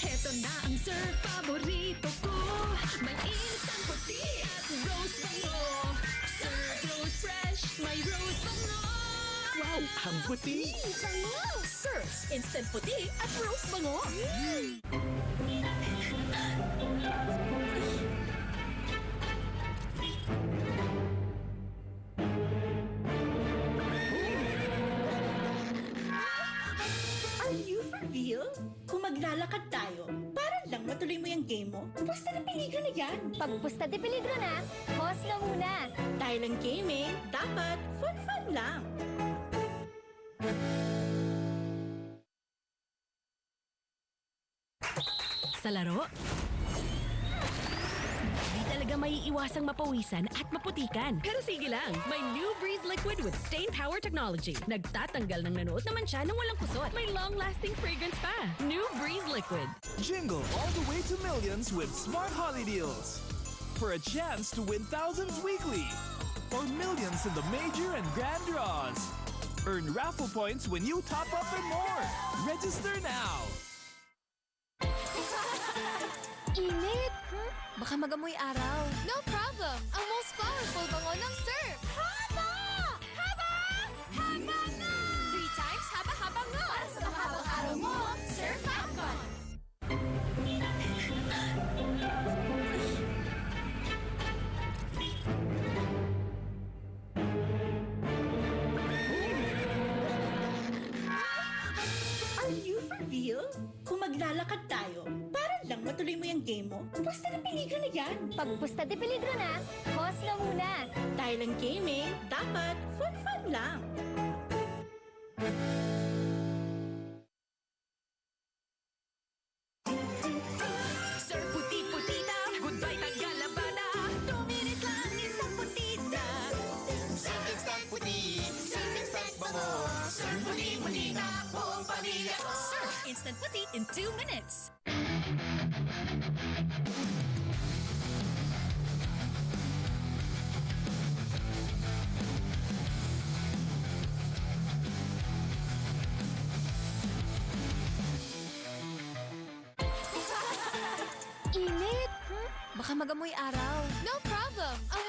Heto na ang surf paborito ko. May instant puti at rose bango. Surf rose fresh, may rose bango. Wow, ang puti! Bango! Surf instant puti at rose bango. Are you for real? Kung maglalakad tayo, para lang matuloy mo yung game mo, basta na peligro na yan. Pag pusta de peligro na, pause lang muna. Dahil ang gaming, dapat fun-fun lang. Sa laro, di talaga may iwasang mapawisan at maputikan. Pero sige lang, may New Breeze Liquid with Stain Power Technology. Nagtatanggal ng nanuot naman siya ng walang kusot. May long-lasting fragrance pa. New Breeze Liquid. Jingle all the way to millions with Smart Holly Deals. For a chance to win thousands weekly. Or millions in the major and grand draws. Earn raffle points when you top up and more. Register now. Init! Baka magamoy araw. No problem! Ang most powerful bango ng surf! Haba! Haba! Haba na! 3 times haba-haba nga! Para sa mahabang araw mo, Surf Falcon! Are you for real? Kung maglalakad tayo, para lang matuloy mo yung game mo, basta na peligro na yan. Pag pusta de peligro na, pause lang muna. Dahil ang gaming, dapat fun-fun lang. Surf puti-putita, goodbye Tagalabada. 2 minutes lang, instant putita. Surf Instant Puti, Surf Instant Bango, Surf Puti-Puti na buong pamilya. Surf instant puti in 2 minutes. Init! Baka magamoy araw. No problem! Ang